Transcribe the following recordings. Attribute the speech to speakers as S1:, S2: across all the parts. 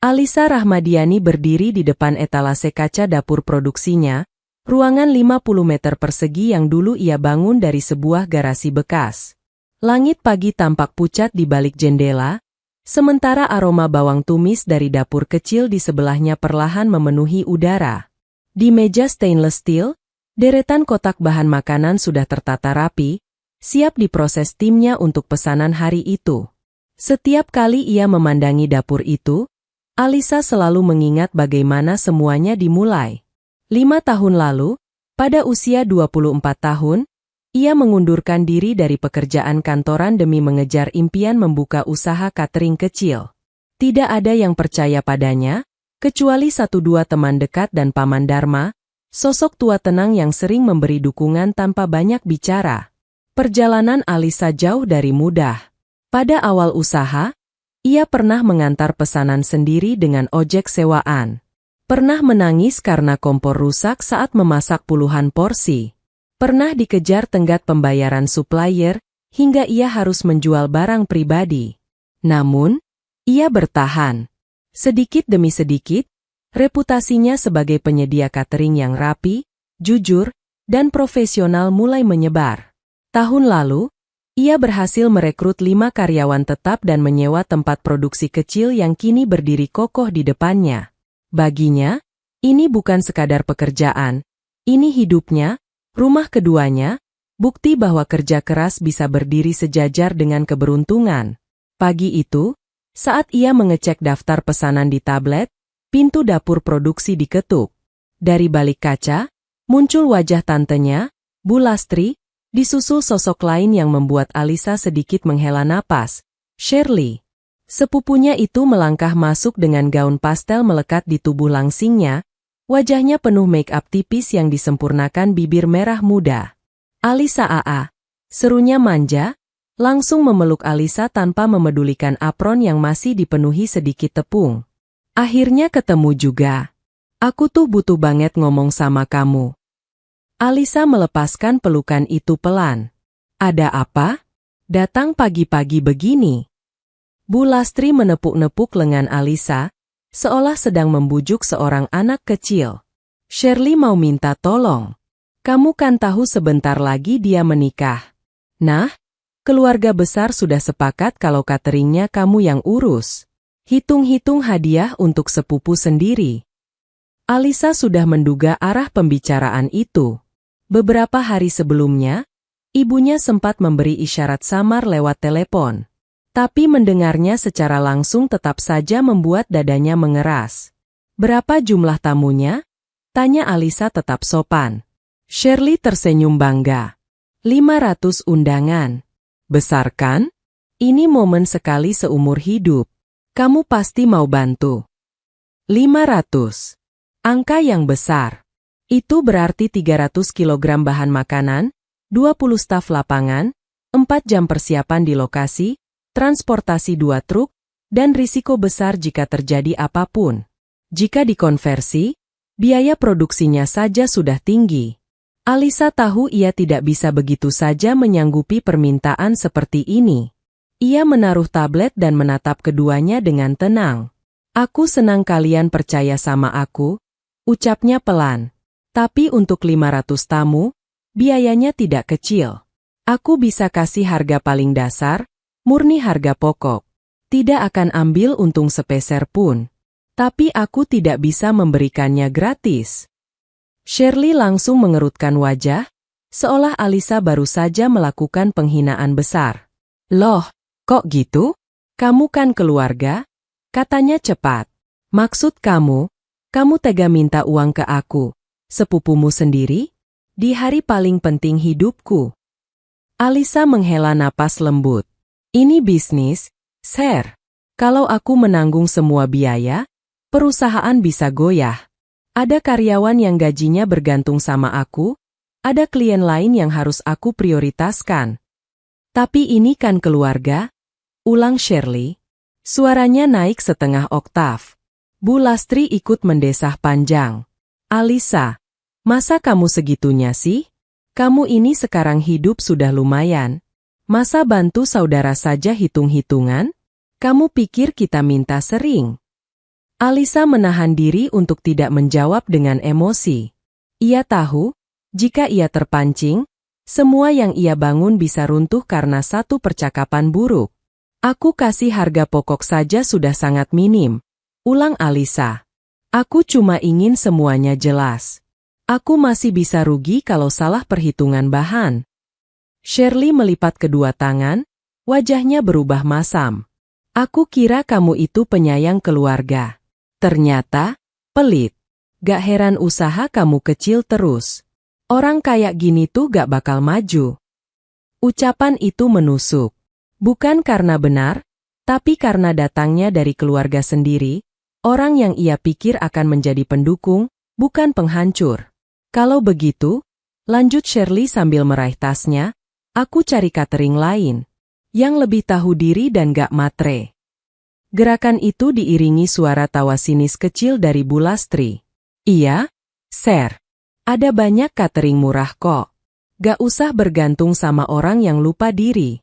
S1: Alisa Rahmadiani berdiri di depan etalase kaca dapur produksinya, ruangan 50 meter persegi yang dulu ia bangun dari sebuah garasi bekas. Langit pagi tampak pucat di balik jendela, sementara aroma bawang tumis dari dapur kecil di sebelahnya perlahan memenuhi udara. Di meja stainless steel, deretan kotak bahan makanan sudah tertata rapi, siap diproses timnya untuk pesanan hari itu. Setiap kali ia memandangi dapur itu, Alisa selalu mengingat bagaimana semuanya dimulai. 5 tahun lalu, pada usia 24 tahun, ia mengundurkan diri dari pekerjaan kantoran demi mengejar impian membuka usaha catering kecil. Tidak ada yang percaya padanya, kecuali 1-2 teman dekat dan Paman Dharma, sosok tua tenang yang sering memberi dukungan tanpa banyak bicara. Perjalanan Alisa jauh dari mudah. Pada awal usaha, ia pernah mengantar pesanan sendiri dengan ojek sewaan. Pernah menangis karena kompor rusak saat memasak puluhan porsi. Pernah dikejar tenggat pembayaran supplier, hingga ia harus menjual barang pribadi. Namun, ia bertahan. Sedikit demi sedikit, reputasinya sebagai penyedia catering yang rapi, jujur, dan profesional mulai menyebar. Tahun lalu, ia berhasil merekrut 5 karyawan tetap dan menyewa tempat produksi kecil yang kini berdiri kokoh di depannya. Baginya, ini bukan sekadar pekerjaan, ini hidupnya, rumah keduanya, bukti bahwa kerja keras bisa berdiri sejajar dengan keberuntungan. Pagi itu, saat ia mengecek daftar pesanan di tablet, pintu dapur produksi diketuk. Dari balik kaca, muncul wajah tantenya, Bu Lastri, disusul sosok lain yang membuat Alisa sedikit menghela napas, Shirley. Sepupunya itu melangkah masuk dengan gaun pastel melekat di tubuh langsingnya, wajahnya penuh make-up tipis yang disempurnakan bibir merah muda. Alisa AA, serunya manja, langsung memeluk Alisa tanpa memedulikan apron yang masih dipenuhi sedikit tepung. Akhirnya ketemu juga. Aku tuh butuh banget ngomong sama kamu. Alisa melepaskan pelukan itu pelan. Ada apa? Datang pagi-pagi begini. Bu Lastri menepuk-nepuk lengan Alisa, seolah sedang membujuk seorang anak kecil. Shirley mau minta tolong. Kamu kan tahu sebentar lagi dia menikah. Nah, keluarga besar sudah sepakat kalau cateringnya kamu yang urus. Hitung-hitung hadiah untuk sepupu sendiri. Alisa sudah menduga arah pembicaraan itu. Beberapa hari sebelumnya, ibunya sempat memberi isyarat samar lewat telepon. Tapi mendengarnya secara langsung tetap saja membuat dadanya mengeras. Berapa jumlah tamunya? Tanya Alisa tetap sopan. Shirley tersenyum bangga. 500 undangan. Besar kan? Ini momen sekali seumur hidup. Kamu pasti mau bantu. 500. Angka yang besar. Itu berarti 300 kg bahan makanan, 20 staf lapangan, 4 jam persiapan di lokasi, transportasi 2 truk, dan risiko besar jika terjadi apapun. Jika dikonversi, biaya produksinya saja sudah tinggi. Alisa tahu ia tidak bisa begitu saja menyanggupi permintaan seperti ini. Ia menaruh tablet dan menatap keduanya dengan tenang. Aku senang kalian percaya sama aku, ucapnya pelan. Tapi untuk 500 tamu, biayanya tidak kecil. Aku bisa kasih harga paling dasar, murni harga pokok. Tidak akan ambil untung sepeser pun. Tapi aku tidak bisa memberikannya gratis. Shirley langsung mengerutkan wajah, seolah Alisa baru saja melakukan penghinaan besar. Loh, kok gitu? Kamu kan keluarga? Katanya cepat. Maksud kamu tega minta uang ke aku. Sepupumu sendiri? Di hari paling penting hidupku. Alisa menghela napas lembut. Ini bisnis, Sir. Kalau aku menanggung semua biaya, perusahaan bisa goyah. Ada karyawan yang gajinya bergantung sama aku, ada klien lain yang harus aku prioritaskan. Tapi ini kan keluarga, ulang Shirley. Suaranya naik setengah oktav. Bu Lastri ikut mendesah panjang. Alisa, masa kamu segitunya sih? Kamu ini sekarang hidup sudah lumayan. Masa bantu saudara saja hitung-hitungan? Kamu pikir kita minta sering? Alisa menahan diri untuk tidak menjawab dengan emosi. Ia tahu, jika ia terpancing, semua yang ia bangun bisa runtuh karena satu percakapan buruk. Aku kasih harga pokok saja sudah sangat minim, ulang Alisa. Aku cuma ingin semuanya jelas. Aku masih bisa rugi kalau salah perhitungan bahan. Shirley melipat kedua tangan, wajahnya berubah masam. Aku kira kamu itu penyayang keluarga. Ternyata, pelit. Gak heran usaha kamu kecil terus. Orang kayak gini tuh gak bakal maju. Ucapan itu menusuk. Bukan karena benar, tapi karena datangnya dari keluarga sendiri, orang yang ia pikir akan menjadi pendukung, bukan penghancur. Kalau begitu, lanjut Shirley sambil meraih tasnya, aku cari catering lain, yang lebih tahu diri dan gak matre. Gerakan itu diiringi suara tawa sinis kecil dari Bu Lastri. Iya, Sir. Ada banyak catering murah kok. Gak usah bergantung sama orang yang lupa diri.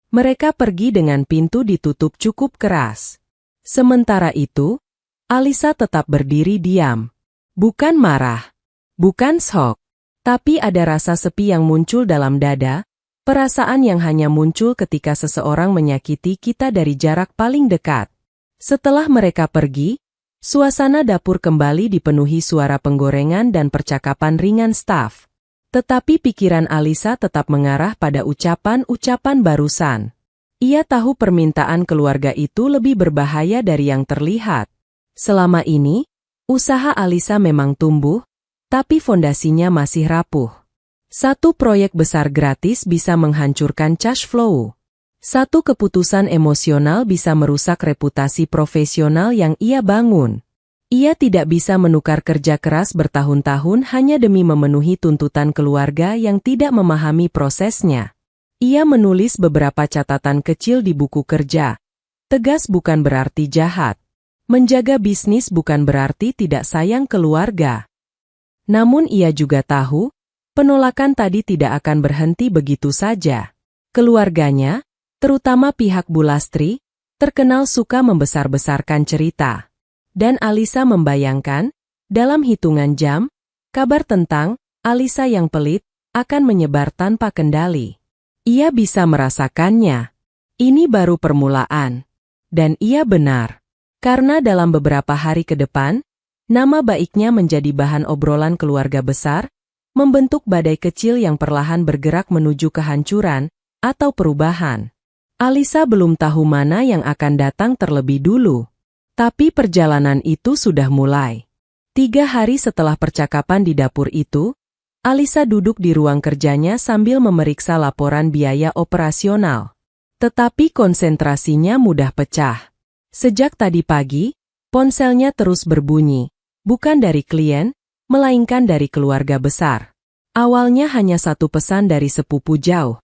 S1: Mereka pergi dengan pintu ditutup cukup keras. Sementara itu, Alisa tetap berdiri diam. Bukan marah, bukan shock, tapi ada rasa sepi yang muncul dalam dada, perasaan yang hanya muncul ketika seseorang menyakiti kita dari jarak paling dekat. Setelah mereka pergi, suasana dapur kembali dipenuhi suara penggorengan dan percakapan ringan staf. Tetapi pikiran Alisa tetap mengarah pada ucapan-ucapan barusan. Ia tahu permintaan keluarga itu lebih berbahaya dari yang terlihat. Selama ini, usaha Alisa memang tumbuh, tapi fondasinya masih rapuh. Satu proyek besar gratis bisa menghancurkan cash flow. Satu keputusan emosional bisa merusak reputasi profesional yang ia bangun. Ia tidak bisa menukar kerja keras bertahun-tahun hanya demi memenuhi tuntutan keluarga yang tidak memahami prosesnya. Ia menulis beberapa catatan kecil di buku kerja. Tegas bukan berarti jahat. Menjaga bisnis bukan berarti tidak sayang keluarga. Namun ia juga tahu, penolakan tadi tidak akan berhenti begitu saja. Keluarganya, terutama pihak Bu Lastri, terkenal suka membesar-besarkan cerita. Dan Alisa membayangkan, dalam hitungan jam, kabar tentang Alisa yang pelit akan menyebar tanpa kendali. Ia bisa merasakannya. Ini baru permulaan. Dan ia benar. Karena dalam beberapa hari ke depan, nama baiknya menjadi bahan obrolan keluarga besar, membentuk badai kecil yang perlahan bergerak menuju kehancuran atau perubahan. Alisa belum tahu mana yang akan datang terlebih dulu. Tapi perjalanan itu sudah mulai. 3 hari setelah percakapan di dapur itu, Alisa duduk di ruang kerjanya sambil memeriksa laporan biaya operasional. Tetapi konsentrasinya mudah pecah. Sejak tadi pagi, ponselnya terus berbunyi, bukan dari klien, melainkan dari keluarga besar. Awalnya hanya satu pesan dari sepupu jauh.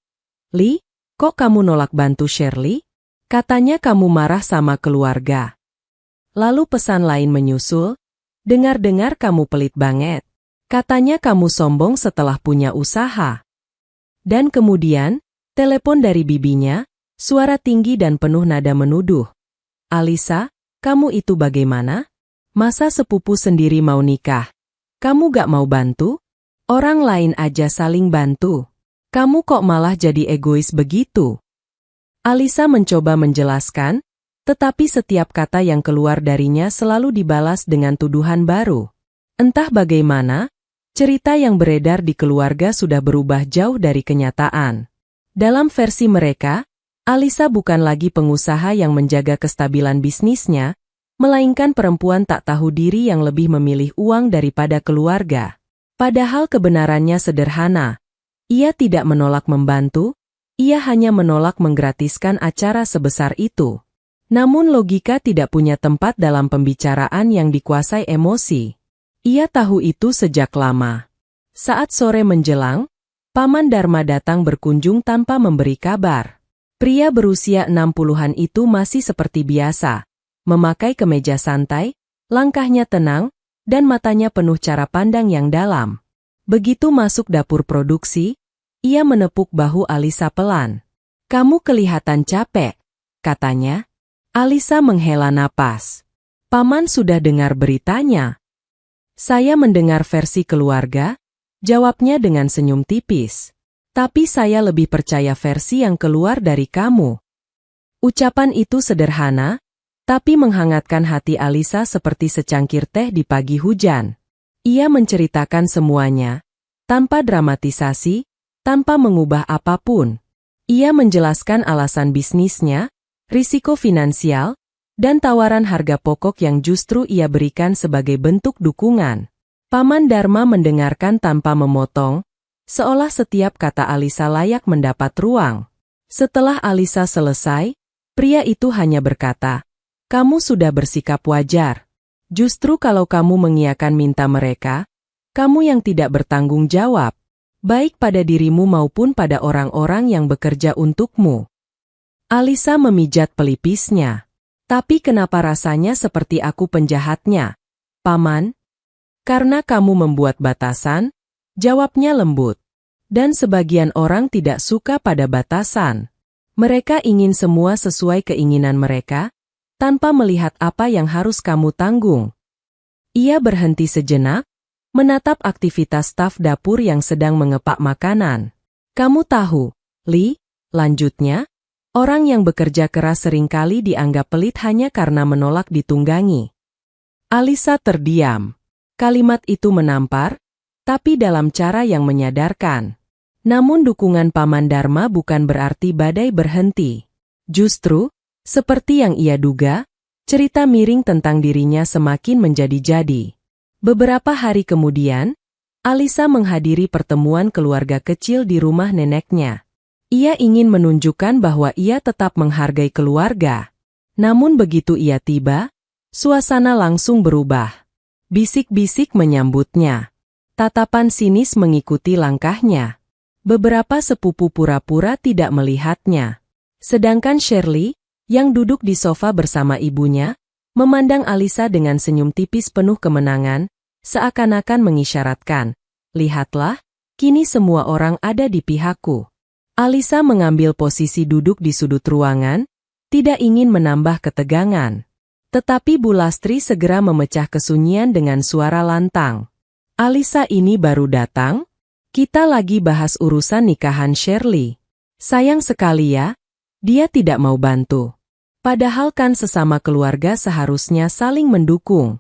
S1: "Li, kok kamu nolak bantu Shirley? Katanya kamu marah sama keluarga." Lalu pesan lain menyusul, "Dengar-dengar kamu pelit banget. Katanya kamu sombong setelah punya usaha." Dan kemudian, telepon dari bibinya, suara tinggi dan penuh nada menuduh. "Alisa, kamu itu bagaimana? Masa sepupu sendiri mau nikah? Kamu gak mau bantu? Orang lain aja saling bantu. Kamu kok malah jadi egois begitu?" Alisa mencoba menjelaskan, tetapi setiap kata yang keluar darinya selalu dibalas dengan tuduhan baru. Entah bagaimana, cerita yang beredar di keluarga sudah berubah jauh dari kenyataan. Dalam versi mereka, Alisa bukan lagi pengusaha yang menjaga kestabilan bisnisnya, melainkan perempuan tak tahu diri yang lebih memilih uang daripada keluarga. Padahal kebenarannya sederhana. Ia tidak menolak membantu, ia hanya menolak menggratiskan acara sebesar itu. Namun logika tidak punya tempat dalam pembicaraan yang dikuasai emosi. Ia tahu itu sejak lama. Saat sore menjelang, Paman Dharma datang berkunjung tanpa memberi kabar. Pria berusia 60-an itu masih seperti biasa, memakai kemeja santai, langkahnya tenang, dan matanya penuh cara pandang yang dalam. Begitu masuk dapur produksi, ia menepuk bahu Alisa pelan. "Kamu kelihatan capek," katanya. Alisa menghela napas. Paman sudah dengar beritanya. Saya mendengar versi keluarga, jawabnya dengan senyum tipis. Tapi saya lebih percaya versi yang keluar dari kamu. Ucapan itu sederhana, tapi menghangatkan hati Alisa seperti secangkir teh di pagi hujan. Ia menceritakan semuanya, tanpa dramatisasi, tanpa mengubah apapun. Ia menjelaskan alasan bisnisnya, risiko finansial, dan tawaran harga pokok yang justru ia berikan sebagai bentuk dukungan. Paman Dharma mendengarkan tanpa memotong, seolah setiap kata Alisa layak mendapat ruang. Setelah Alisa selesai, pria itu hanya berkata, "Kamu sudah bersikap wajar. Justru kalau kamu mengiyakan minta mereka, kamu yang tidak bertanggung jawab, baik pada dirimu maupun pada orang-orang yang bekerja untukmu." Alisa memijat pelipisnya. "Tapi kenapa rasanya seperti aku penjahatnya, Paman?" "Karena kamu membuat batasan," jawabnya lembut. "Dan sebagian orang tidak suka pada batasan. Mereka ingin semua sesuai keinginan mereka, tanpa melihat apa yang harus kamu tanggung." Ia berhenti sejenak, menatap aktivitas staf dapur yang sedang mengepak makanan. "Kamu tahu, Li," lanjutnya, "orang yang bekerja keras seringkali dianggap pelit hanya karena menolak ditunggangi." Alisa terdiam. Kalimat itu menampar, tapi dalam cara yang menyadarkan. Namun dukungan Paman Dharma bukan berarti badai berhenti. Justru, seperti yang ia duga, cerita miring tentang dirinya semakin menjadi-jadi. Beberapa hari kemudian, Alisa menghadiri pertemuan keluarga kecil di rumah neneknya. Ia ingin menunjukkan bahwa ia tetap menghargai keluarga. Namun begitu ia tiba, suasana langsung berubah. Bisik-bisik menyambutnya. Tatapan sinis mengikuti langkahnya. Beberapa sepupu pura-pura tidak melihatnya. Sedangkan Shirley, yang duduk di sofa bersama ibunya, memandang Alisa dengan senyum tipis penuh kemenangan, seakan-akan mengisyaratkan, "Lihatlah, kini semua orang ada di pihakku." Alisa mengambil posisi duduk di sudut ruangan, tidak ingin menambah ketegangan. Tetapi Bu Lastri segera memecah kesunyian dengan suara lantang. "Alisa ini baru datang? Kita lagi bahas urusan nikahan Shirley. Sayang sekali ya, dia tidak mau bantu. Padahal kan sesama keluarga seharusnya saling mendukung."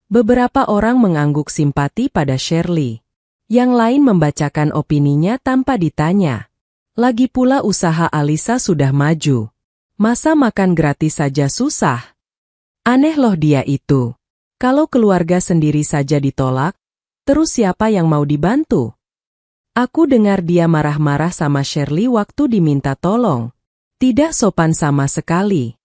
S1: Beberapa orang mengangguk simpati pada Shirley. Yang lain membacakan opininya tanpa ditanya. Lagi pula usaha Alisa sudah maju. Masa makan gratis saja susah? Aneh loh dia itu. Kalau keluarga sendiri saja ditolak, terus siapa yang mau dibantu? Aku dengar dia marah-marah sama Shirley waktu diminta tolong. Tidak sopan sama sekali.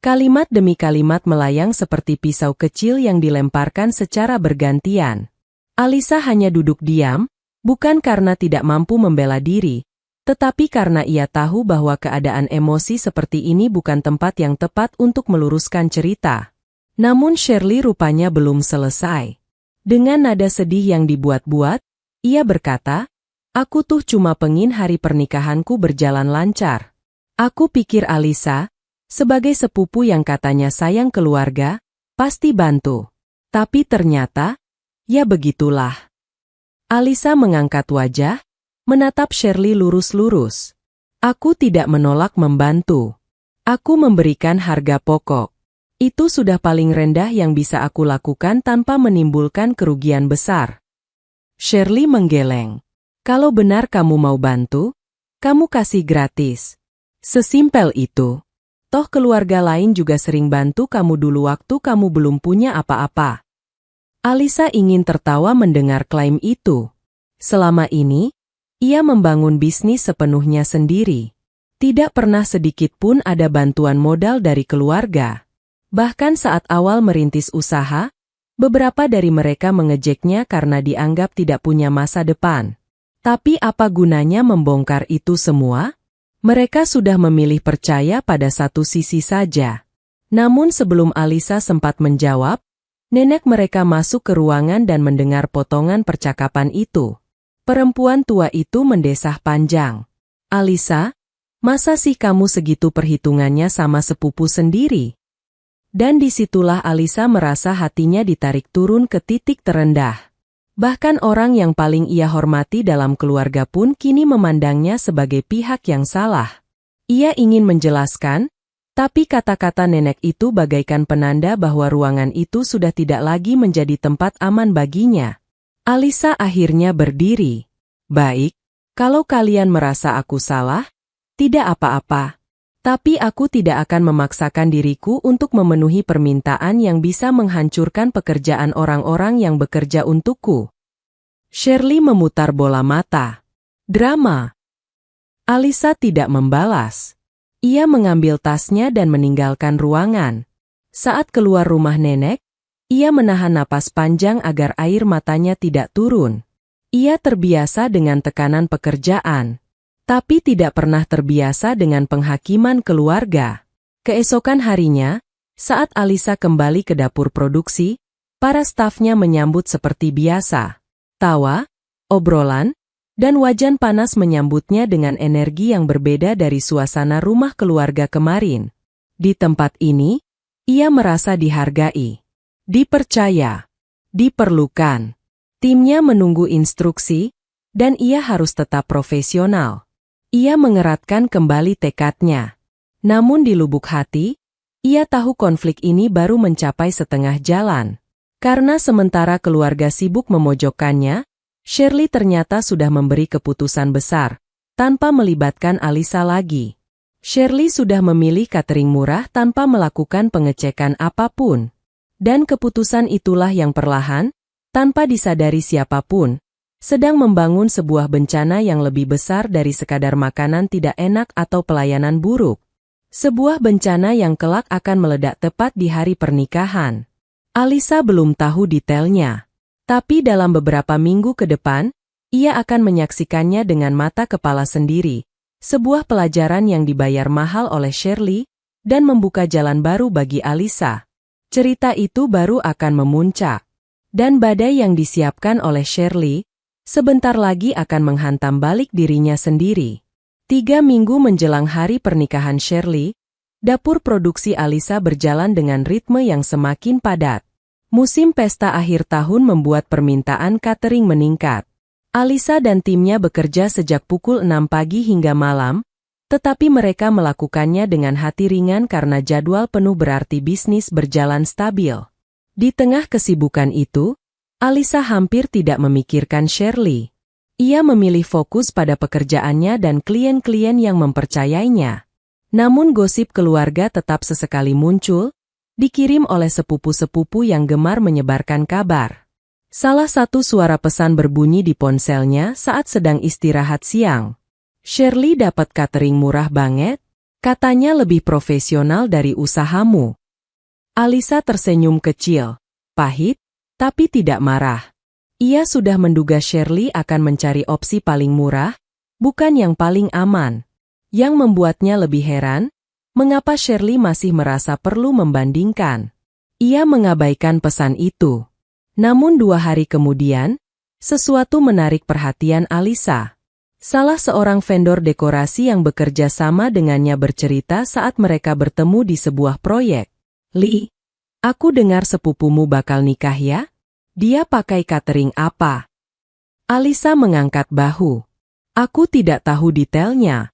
S1: Kalimat demi kalimat melayang seperti pisau kecil yang dilemparkan secara bergantian. Alisa hanya duduk diam, bukan karena tidak mampu membela diri, tetapi karena ia tahu bahwa keadaan emosi seperti ini bukan tempat yang tepat untuk meluruskan cerita. Namun Shirley rupanya belum selesai. Dengan nada sedih yang dibuat-buat, ia berkata, "Aku tuh cuma pengin hari pernikahanku berjalan lancar. Aku pikir Alisa, sebagai sepupu yang katanya sayang keluarga, pasti bantu. Tapi ternyata, ya begitulah." Alisa mengangkat wajah, menatap Shirley lurus-lurus. "Aku tidak menolak membantu. Aku memberikan harga pokok. Itu sudah paling rendah yang bisa aku lakukan tanpa menimbulkan kerugian besar." Shirley menggeleng. "Kalau benar kamu mau bantu, kamu kasih gratis. Sesimpel itu. Toh keluarga lain juga sering bantu kamu dulu waktu kamu belum punya apa-apa." Alisa ingin tertawa mendengar klaim itu. Selama ini, ia membangun bisnis sepenuhnya sendiri. Tidak pernah sedikit pun ada bantuan modal dari keluarga. Bahkan saat awal merintis usaha, beberapa dari mereka mengejeknya karena dianggap tidak punya masa depan. Tapi apa gunanya membongkar itu semua? Mereka sudah memilih percaya pada satu sisi saja. Namun sebelum Alisa sempat menjawab, nenek mereka masuk ke ruangan dan mendengar potongan percakapan itu. Perempuan tua itu mendesah panjang. "Alisa, masa sih kamu segitu perhitungannya sama sepupu sendiri? Dan disitulah Alisa merasa hatinya ditarik turun ke titik terendah. Bahkan orang yang paling ia hormati dalam keluarga pun kini memandangnya sebagai pihak yang salah. Ia ingin menjelaskan, tapi kata-kata nenek itu bagaikan penanda bahwa ruangan itu sudah tidak lagi menjadi tempat aman baginya. Alisa akhirnya berdiri. Baik, kalau kalian merasa aku salah, tidak apa-apa. Tapi aku tidak akan memaksakan diriku untuk memenuhi permintaan yang bisa menghancurkan pekerjaan orang-orang yang bekerja untukku. Shirley memutar bola mata. Drama. Alisa tidak membalas. Ia mengambil tasnya dan meninggalkan ruangan. Saat keluar rumah nenek, ia menahan napas panjang agar air matanya tidak turun. Ia terbiasa dengan tekanan pekerjaan, tapi tidak pernah terbiasa dengan penghakiman keluarga. Keesokan harinya, saat Alisa kembali ke dapur produksi, para stafnya menyambut seperti biasa. Tawa, obrolan, dan wajan panas menyambutnya dengan energi yang berbeda dari suasana rumah keluarga kemarin. Di tempat ini, ia merasa dihargai, dipercaya, diperlukan. Timnya menunggu instruksi, dan ia harus tetap profesional. Ia mengeratkan kembali tekadnya. Namun di lubuk hati, ia tahu konflik ini baru mencapai setengah jalan. Karena sementara keluarga sibuk memojokkannya, Shirley ternyata sudah memberi keputusan besar, tanpa melibatkan Alisa lagi. Shirley sudah memilih catering murah tanpa melakukan pengecekan apapun. Dan keputusan itulah yang perlahan, tanpa disadari siapapun, sedang membangun sebuah bencana yang lebih besar dari sekadar makanan tidak enak atau pelayanan buruk. Sebuah bencana yang kelak akan meledak tepat di hari pernikahan. Alisa belum tahu detailnya, tapi dalam beberapa minggu ke depan, ia akan menyaksikannya dengan mata kepala sendiri, sebuah pelajaran yang dibayar mahal oleh Shirley, dan membuka jalan baru bagi Alisa. Cerita itu baru akan memuncak. Dan badai yang disiapkan oleh Shirley, sebentar lagi akan menghantam balik dirinya sendiri. 3 minggu menjelang hari pernikahan Shirley, dapur produksi Alisa berjalan dengan ritme yang semakin padat. Musim pesta akhir tahun membuat permintaan catering meningkat. Alisa dan timnya bekerja sejak pukul 6 pagi hingga malam, tetapi mereka melakukannya dengan hati ringan karena jadwal penuh berarti bisnis berjalan stabil. Di tengah kesibukan itu, Alisa hampir tidak memikirkan Shirley. Ia memilih fokus pada pekerjaannya dan klien-klien yang mempercayainya. Namun gosip keluarga tetap sesekali muncul, dikirim oleh sepupu-sepupu yang gemar menyebarkan kabar. Salah satu suara pesan berbunyi di ponselnya saat sedang istirahat siang. Shirley dapat catering murah banget, katanya lebih profesional dari usahamu. Alisa tersenyum kecil, pahit, tapi tidak marah. Ia sudah menduga Shirley akan mencari opsi paling murah, bukan yang paling aman. Yang membuatnya lebih heran, mengapa Shirley masih merasa perlu membandingkan. Ia mengabaikan pesan itu. Namun 2 hari kemudian, sesuatu menarik perhatian Alisa. Salah seorang vendor dekorasi yang bekerja sama dengannya bercerita saat mereka bertemu di sebuah proyek. Lee, aku dengar sepupumu bakal nikah ya? Dia pakai catering apa? Alisa mengangkat bahu. Aku tidak tahu detailnya.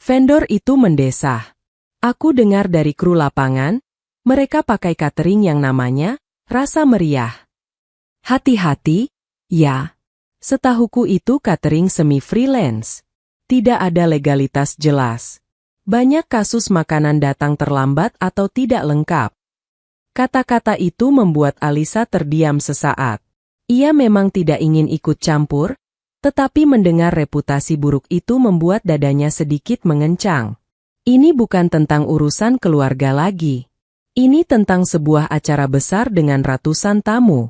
S1: Vendor itu mendesah. Aku dengar dari kru lapangan, mereka pakai catering yang namanya Rasa Meriah. Hati-hati, ya. Setahuku itu catering semi-freelance. Tidak ada legalitas jelas. Banyak kasus makanan datang terlambat atau tidak lengkap. Kata-kata itu membuat Alisa terdiam sesaat. Ia memang tidak ingin ikut campur, tetapi mendengar reputasi buruk itu membuat dadanya sedikit mengencang. Ini bukan tentang urusan keluarga lagi. Ini tentang sebuah acara besar dengan ratusan tamu.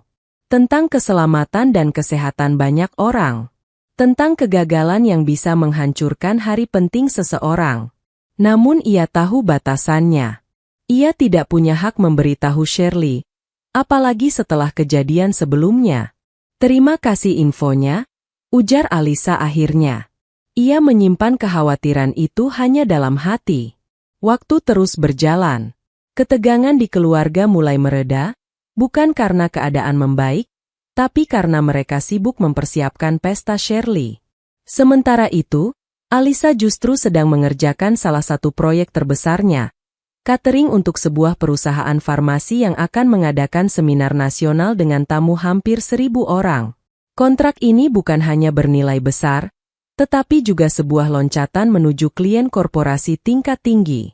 S1: Tentang keselamatan dan kesehatan banyak orang. Tentang kegagalan yang bisa menghancurkan hari penting seseorang. Namun ia tahu batasannya. Ia tidak punya hak memberitahu Shirley, apalagi setelah kejadian sebelumnya. Terima kasih infonya, ujar Alisa akhirnya. Ia menyimpan kekhawatiran itu hanya dalam hati. Waktu terus berjalan. Ketegangan di keluarga mulai mereda, bukan karena keadaan membaik, tapi karena mereka sibuk mempersiapkan pesta Shirley. Sementara itu, Alisa justru sedang mengerjakan salah satu proyek terbesarnya, catering untuk sebuah perusahaan farmasi yang akan mengadakan seminar nasional dengan tamu hampir 1.000 orang. Kontrak ini bukan hanya bernilai besar, tetapi juga sebuah loncatan menuju klien korporasi tingkat tinggi.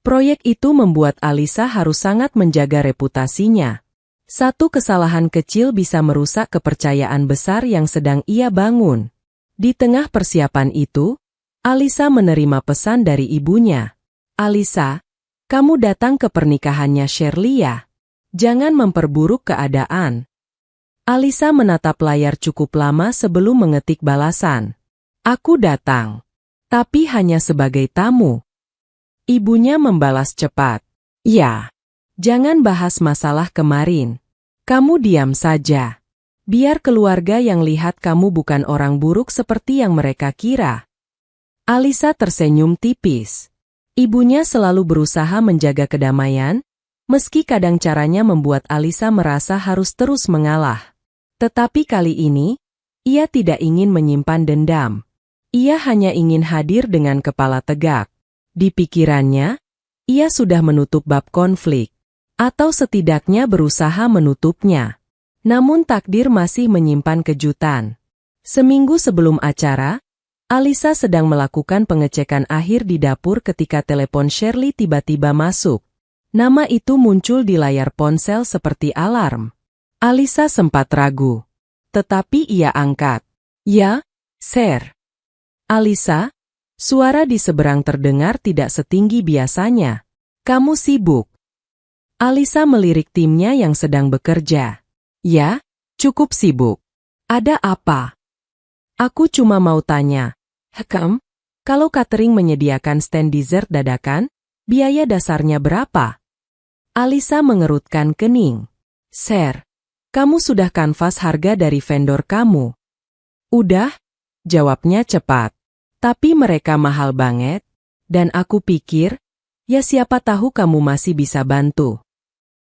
S1: Proyek itu membuat Alisa harus sangat menjaga reputasinya. Satu kesalahan kecil bisa merusak kepercayaan besar yang sedang ia bangun. Di tengah persiapan itu, Alisa menerima pesan dari ibunya. "Alisa, kamu datang ke pernikahannya Shirley ya? Jangan memperburuk keadaan." Alisa menatap layar cukup lama sebelum mengetik balasan. "Aku datang, tapi hanya sebagai tamu." Ibunya membalas cepat. "Ya, jangan bahas masalah kemarin. Kamu diam saja. Biar keluarga yang lihat kamu bukan orang buruk seperti yang mereka kira." Alisa tersenyum tipis. Ibunya selalu berusaha menjaga kedamaian, meski kadang caranya membuat Alisa merasa harus terus mengalah. Tetapi kali ini, ia tidak ingin menyimpan dendam. Ia hanya ingin hadir dengan kepala tegak. Di pikirannya, ia sudah menutup bab konflik, atau setidaknya berusaha menutupnya. Namun takdir masih menyimpan kejutan. Seminggu sebelum acara, Alisa sedang melakukan pengecekan akhir di dapur ketika telepon Shirley tiba-tiba masuk. Nama itu muncul di layar ponsel seperti alarm. Alisa sempat ragu, tetapi ia angkat. "Ya, Sir." "Alisa?" Suara di seberang terdengar tidak setinggi biasanya. "Kamu sibuk?" Alisa melirik timnya yang sedang bekerja. "Ya, cukup sibuk." "Ada apa?" "Aku cuma mau tanya, kalau catering menyediakan stand dessert dadakan, biaya dasarnya berapa?" Alisa mengerutkan kening. "Sir, kamu sudah kanvas harga dari vendor kamu?" "Udah," jawabnya cepat. "Tapi mereka mahal banget, dan aku pikir, ya siapa tahu kamu masih bisa bantu."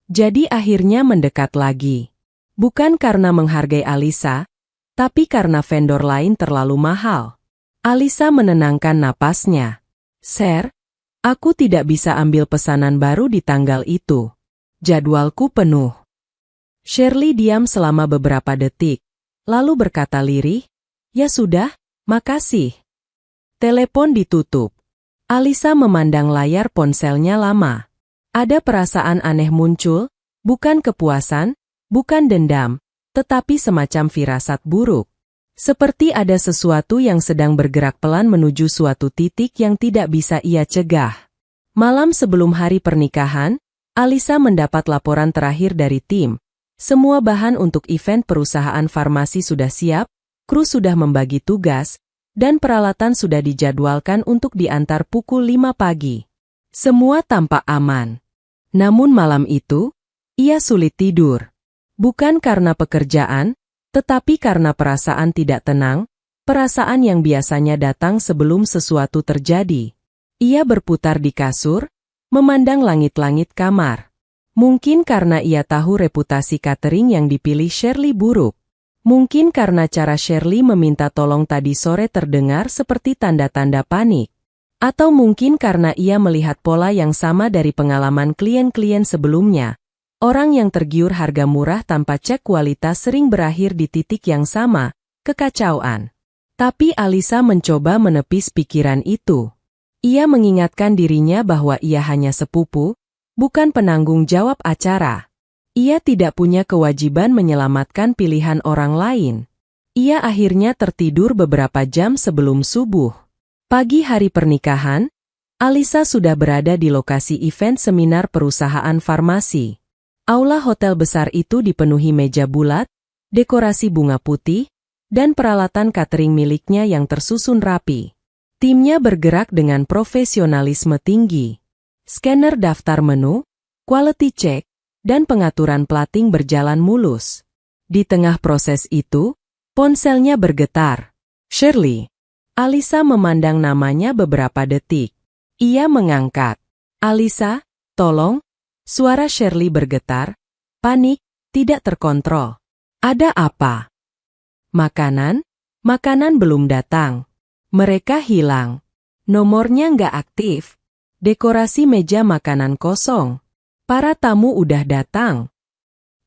S1: Jadi akhirnya mendekat lagi. Bukan karena menghargai Alisa, tapi karena vendor lain terlalu mahal. Alisa menenangkan napasnya. "Sir, aku tidak bisa ambil pesanan baru di tanggal itu. Jadwalku penuh." Shirley diam selama beberapa detik, lalu berkata lirih, "Ya sudah, makasih." Telepon ditutup. Alisa memandang layar ponselnya lama. Ada perasaan aneh muncul, bukan kepuasan, bukan dendam, tetapi semacam firasat buruk. Seperti ada sesuatu yang sedang bergerak pelan menuju suatu titik yang tidak bisa ia cegah. Malam sebelum hari pernikahan, Alisa mendapat laporan terakhir dari tim. Semua bahan untuk event perusahaan farmasi sudah siap, kru sudah membagi tugas, dan peralatan sudah dijadwalkan untuk diantar pukul 5 pagi. Semua tampak aman. Namun malam itu, ia sulit tidur. Bukan karena pekerjaan, tetapi karena perasaan tidak tenang, perasaan yang biasanya datang sebelum sesuatu terjadi. Ia berputar di kasur, memandang langit-langit kamar. Mungkin karena ia tahu reputasi catering yang dipilih Shirley buruk. Mungkin karena cara Shirley meminta tolong tadi sore terdengar seperti tanda-tanda panik. Atau mungkin karena ia melihat pola yang sama dari pengalaman klien-klien sebelumnya. Orang yang tergiur harga murah tanpa cek kualitas sering berakhir di titik yang sama, kekacauan. Tapi Alisa mencoba menepis pikiran itu. Ia mengingatkan dirinya bahwa ia hanya sepupu, bukan penanggung jawab acara. Ia tidak punya kewajiban menyelamatkan pilihan orang lain. Ia akhirnya tertidur beberapa jam sebelum subuh. Pagi hari pernikahan, Alisa sudah berada di lokasi event seminar perusahaan farmasi. Aula hotel besar itu dipenuhi meja bulat, dekorasi bunga putih, dan peralatan catering miliknya yang tersusun rapi. Timnya bergerak dengan profesionalisme tinggi. Scanner daftar menu, quality check, dan pengaturan plating berjalan mulus. Di tengah proses itu, ponselnya bergetar. "Shirley." Alisa memandang namanya beberapa detik. Ia mengangkat. "Alisa, tolong, Suara Shirley bergetar, panik, tidak terkontrol. Ada apa? Makanan? Makanan belum datang. Mereka hilang. Nomornya nggak aktif. Dekorasi meja makanan kosong. Para tamu udah datang.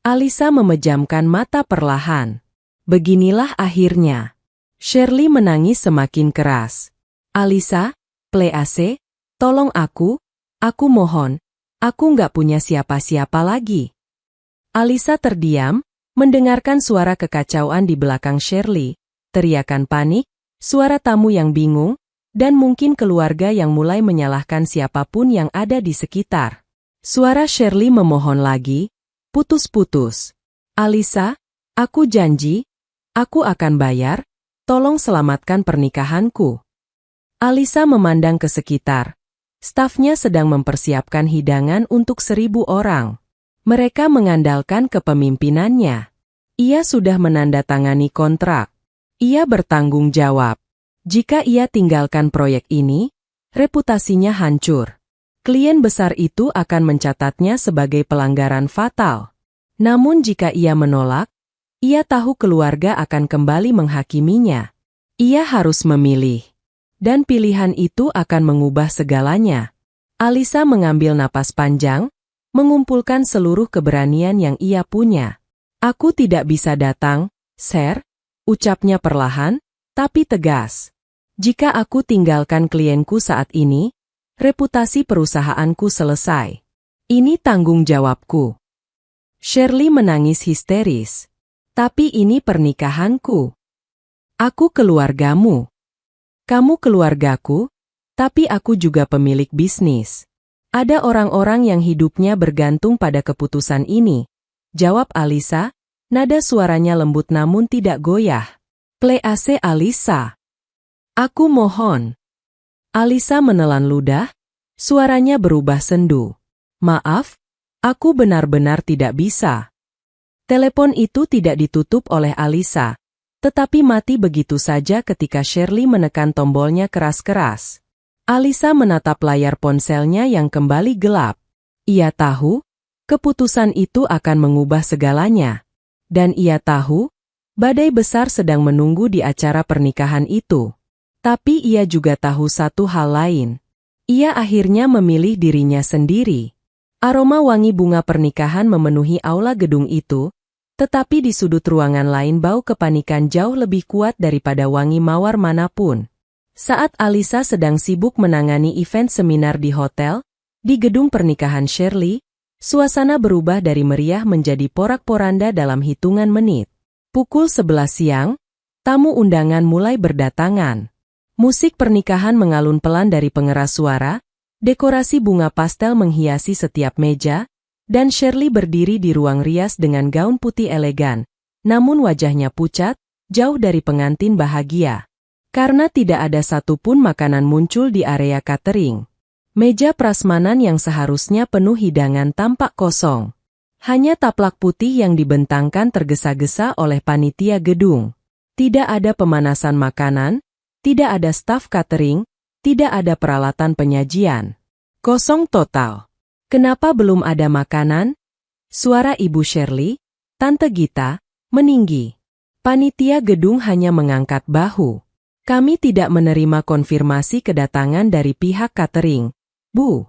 S1: Alisa memejamkan mata perlahan. Beginilah akhirnya. Shirley menangis semakin keras. Alisa, play AC, tolong aku mohon. Aku nggak punya siapa-siapa lagi. Alisa terdiam, mendengarkan suara kekacauan di belakang Shirley, teriakan panik, suara tamu yang bingung, dan mungkin keluarga yang mulai menyalahkan siapapun yang ada di sekitar. Suara Shirley memohon lagi, putus-putus. Alisa, aku janji, aku akan bayar, tolong selamatkan pernikahanku. Alisa memandang ke sekitar. Stafnya sedang mempersiapkan hidangan untuk 1.000 orang. Mereka mengandalkan kepemimpinannya. Ia sudah menandatangani kontrak. Ia bertanggung jawab. Jika ia tinggalkan proyek ini, reputasinya hancur. Klien besar itu akan mencatatnya sebagai pelanggaran fatal. Namun jika ia menolak, ia tahu keluarga akan kembali menghakiminya. Ia harus memilih. Dan pilihan itu akan mengubah segalanya. Alisa mengambil napas panjang, mengumpulkan seluruh keberanian yang ia punya. Aku tidak bisa datang, Sir, ucapnya perlahan, tapi tegas. Jika aku tinggalkan klienku saat ini, reputasi perusahaanku selesai. Ini tanggung jawabku. Shirley menangis histeris. Tapi ini pernikahanku. Aku keluargamu. Kamu keluargaku, tapi aku juga pemilik bisnis. Ada orang-orang yang hidupnya bergantung pada keputusan ini. Jawab Alisa, nada suaranya lembut namun tidak goyah. Play AC Alisa. Aku mohon. Alisa menelan ludah, suaranya berubah sendu. Maaf, aku benar-benar tidak bisa. Telepon itu tidak ditutup oleh Alisa. Tetapi mati begitu saja ketika Shirley menekan tombolnya keras-keras. Alisa menatap layar ponselnya yang kembali gelap. Ia tahu, keputusan itu akan mengubah segalanya. Dan ia tahu, badai besar sedang menunggu di acara pernikahan itu. Tapi ia juga tahu satu hal lain. Ia akhirnya memilih dirinya sendiri. Aroma wangi bunga pernikahan memenuhi aula gedung itu, tetapi di sudut ruangan lain bau kepanikan jauh lebih kuat daripada wangi mawar manapun. Saat Alisa sedang sibuk menangani event seminar di hotel, di gedung pernikahan Shirley, suasana berubah dari meriah menjadi porak-poranda dalam hitungan menit. Pukul 11 siang, tamu undangan mulai berdatangan. Musik pernikahan mengalun pelan dari pengeras suara, dekorasi bunga pastel menghiasi setiap meja, dan Shirley berdiri di ruang rias dengan gaun putih elegan, namun wajahnya pucat, jauh dari pengantin bahagia. Karena tidak ada satupun makanan muncul di area catering. Meja prasmanan yang seharusnya penuh hidangan tampak kosong. Hanya taplak putih yang dibentangkan tergesa-gesa oleh panitia gedung. Tidak ada pemanasan makanan, tidak ada staf catering, tidak ada peralatan penyajian. Kosong total. Kenapa belum ada makanan? Suara Ibu Shirley, Tante Gita, meninggi. Panitia gedung hanya mengangkat bahu. Kami tidak menerima konfirmasi kedatangan dari pihak catering, Bu.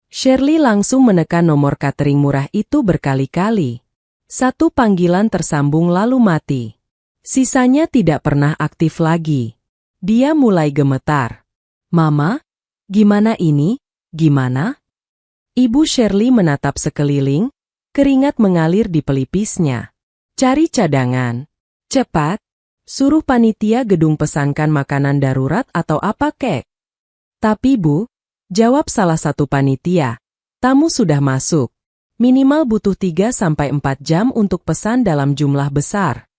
S1: Shirley langsung menekan nomor catering murah itu berkali-kali. Satu panggilan tersambung lalu mati. Sisanya tidak pernah aktif lagi. Dia mulai gemetar. Mama, gimana ini? Gimana? Ibu Shirley menatap sekeliling, keringat mengalir di pelipisnya. Cari cadangan. Cepat. Suruh panitia gedung pesankan makanan darurat atau apa kek. Tapi Bu, jawab salah satu panitia. Tamu sudah masuk. Minimal butuh 3-4 jam untuk pesan dalam jumlah besar.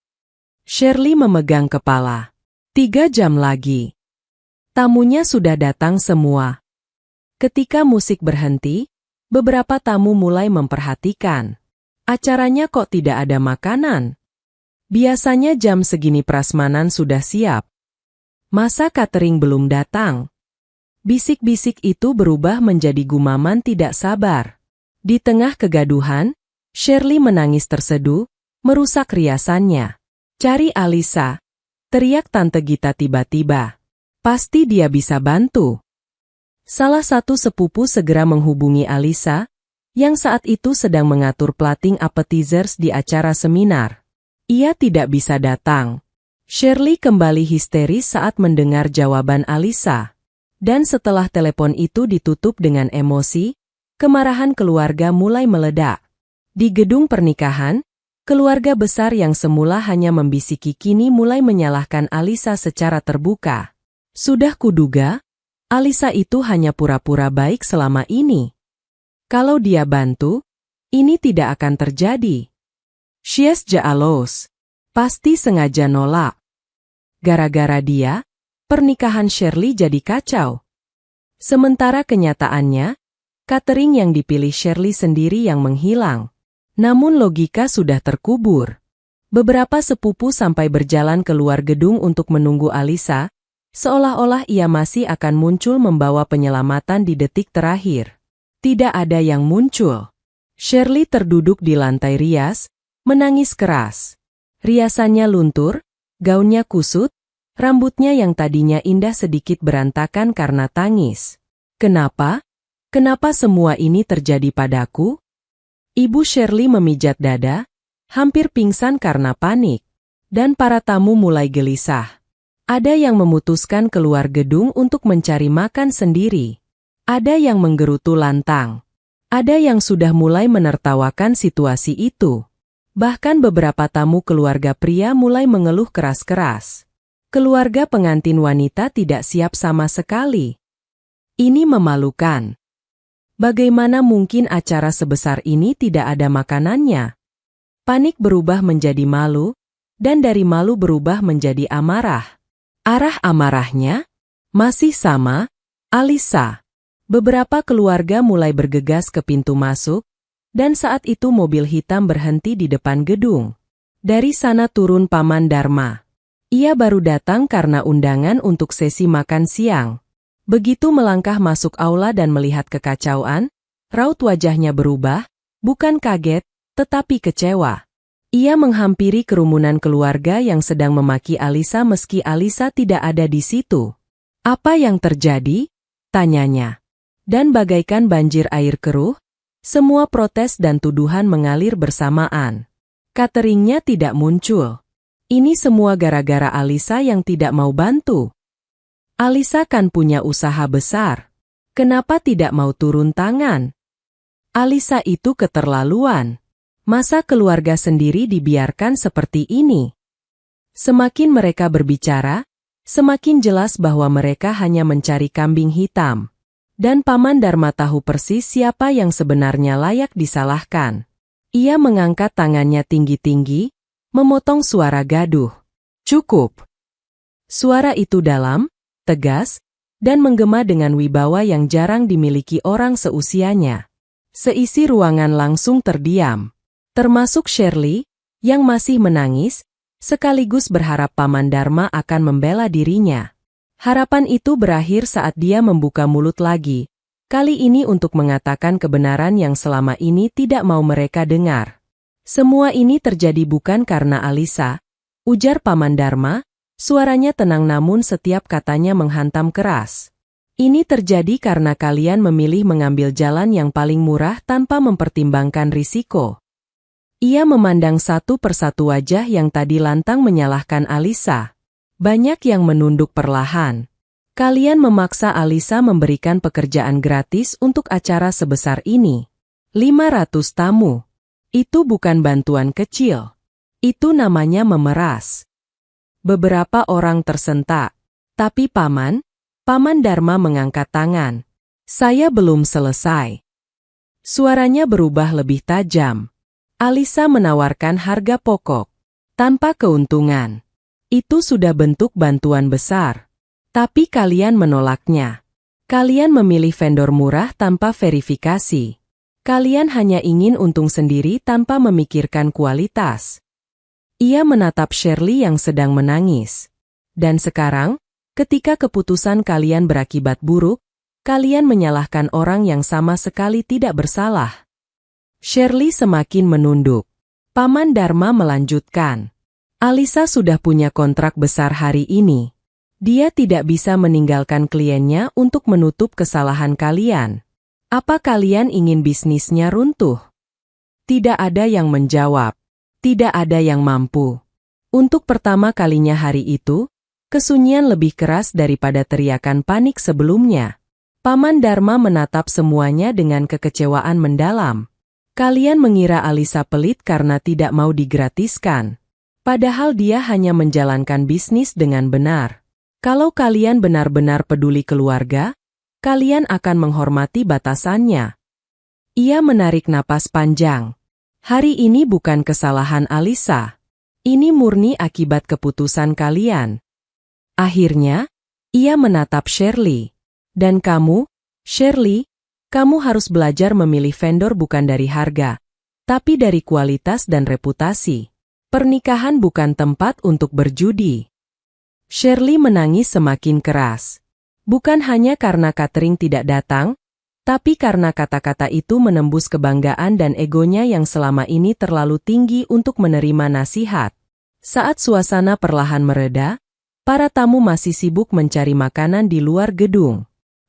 S1: Shirley memegang kepala. 3 jam lagi. Tamunya sudah datang semua. Ketika musik berhenti, beberapa tamu mulai memperhatikan. Acaranya kok tidak ada makanan? Biasanya jam segini prasmanan sudah siap. Masa catering belum datang? Bisik-bisik itu berubah menjadi gumaman tidak sabar. Di tengah kegaduhan, Shirley menangis terseduh, merusak riasannya. "Cari Alisa," teriak Tante Gita tiba-tiba. "Pasti dia bisa bantu." Salah satu sepupu segera menghubungi Alisa, yang saat itu sedang mengatur plating appetizers di acara seminar. Ia tidak bisa datang. Shirley kembali histeris saat mendengar jawaban Alisa. Dan setelah telepon itu ditutup dengan emosi, kemarahan keluarga mulai meledak. Di gedung pernikahan, keluarga besar yang semula hanya membisiki kini mulai menyalahkan Alisa secara terbuka. "Sudah kuduga, Alisa itu hanya pura-pura baik selama ini. Kalau dia bantu, ini tidak akan terjadi. She's jealous. Pasti sengaja nolak. Gara-gara dia, pernikahan Shirley jadi kacau." Sementara kenyataannya, catering yang dipilih Shirley sendiri yang menghilang. Namun logika sudah terkubur. Beberapa sepupu sampai berjalan keluar gedung untuk menunggu Alisa, seolah-olah ia masih akan muncul membawa penyelamatan di detik terakhir. Tidak ada yang muncul. Shirley terduduk di lantai rias, menangis keras. Riasannya luntur, gaunnya kusut, rambutnya yang tadinya indah sedikit berantakan karena tangis. "Kenapa? Kenapa semua ini terjadi padaku?" Ibu Shirley memijat dada, hampir pingsan karena panik. Dan para tamu mulai gelisah. Ada yang memutuskan keluar gedung untuk mencari makan sendiri. Ada yang menggerutu lantang. Ada yang sudah mulai menertawakan situasi itu. Bahkan beberapa tamu keluarga pria mulai mengeluh keras-keras. Keluarga pengantin wanita tidak siap sama sekali. Ini memalukan. Bagaimana mungkin acara sebesar ini tidak ada makanannya? Panik berubah menjadi malu, dan dari malu berubah menjadi amarah. Arah amarahnya masih sama, Alisa. Beberapa keluarga mulai bergegas ke pintu masuk, dan saat itu mobil hitam berhenti di depan gedung. Dari sana turun Paman Dharma. Ia baru datang karena undangan untuk sesi makan siang. Begitu melangkah masuk aula dan melihat kekacauan, raut wajahnya berubah, bukan kaget, tetapi kecewa. Ia menghampiri kerumunan keluarga yang sedang memaki Alisa meski Alisa tidak ada di situ. "Apa yang terjadi?" tanyanya. Dan bagaikan banjir air keruh, semua protes dan tuduhan mengalir bersamaan. Cateringnya tidak muncul. Ini semua gara-gara Alisa yang tidak mau bantu. Alisa kan punya usaha besar. Kenapa tidak mau turun tangan? Alisa itu keterlaluan. Masa keluarga sendiri dibiarkan seperti ini? Semakin mereka berbicara, semakin jelas bahwa mereka hanya mencari kambing hitam. Dan Paman Dharma tahu persis siapa yang sebenarnya layak disalahkan. Ia mengangkat tangannya tinggi-tinggi, memotong suara gaduh. "Cukup." Suara itu dalam, tegas, dan menggema dengan wibawa yang jarang dimiliki orang seusianya. Seisi ruangan langsung terdiam. Termasuk Shirley, yang masih menangis, sekaligus berharap Paman Dharma akan membela dirinya. Harapan itu berakhir saat dia membuka mulut lagi, kali ini untuk mengatakan kebenaran yang selama ini tidak mau mereka dengar. "Semua ini terjadi bukan karena Alisa," ujar Paman Dharma. Suaranya tenang namun setiap katanya menghantam keras. "Ini terjadi karena kalian memilih mengambil jalan yang paling murah tanpa mempertimbangkan risiko." Ia memandang satu persatu wajah yang tadi lantang menyalahkan Alisa. Banyak yang menunduk perlahan. "Kalian memaksa Alisa memberikan pekerjaan gratis untuk acara sebesar ini. 500 tamu. Itu bukan bantuan kecil. Itu namanya memeras." Beberapa orang tersentak. "Tapi Paman Dharma mengangkat tangan. "Saya belum selesai." Suaranya berubah lebih tajam. "Alisa menawarkan harga pokok. Tanpa keuntungan. Itu sudah bentuk bantuan besar. Tapi kalian menolaknya. Kalian memilih vendor murah tanpa verifikasi. Kalian hanya ingin untung sendiri tanpa memikirkan kualitas." Ia menatap Shirley yang sedang menangis. "Dan sekarang, ketika keputusan kalian berakibat buruk, kalian menyalahkan orang yang sama sekali tidak bersalah. Shirley semakin menunduk. Paman Dharma melanjutkan. Alisa sudah punya kontrak besar hari ini. Dia tidak bisa meninggalkan kliennya untuk menutup kesalahan kalian. Apa kalian ingin bisnisnya runtuh? Tidak ada yang menjawab. Tidak ada yang mampu. Untuk pertama kalinya hari itu, kesunyian lebih keras daripada teriakan panik sebelumnya. Paman Dharma menatap semuanya dengan kekecewaan mendalam. Kalian mengira Alisa pelit karena tidak mau digratiskan. Padahal dia hanya menjalankan bisnis dengan benar. Kalau kalian benar-benar peduli keluarga, kalian akan menghormati batasannya. Ia menarik napas panjang. Hari ini bukan kesalahan Alisa. Ini murni akibat keputusan kalian. Akhirnya, ia menatap Shirley. Dan kamu, Shirley, kamu harus belajar memilih vendor bukan dari harga, tapi dari kualitas dan reputasi. Pernikahan bukan tempat untuk berjudi. Shirley menangis semakin keras. Bukan hanya karena catering tidak datang, tapi karena kata-kata itu menembus kebanggaan dan egonya yang selama ini terlalu tinggi untuk menerima nasihat. Saat suasana perlahan mereda, para tamu masih sibuk mencari makanan di luar gedung.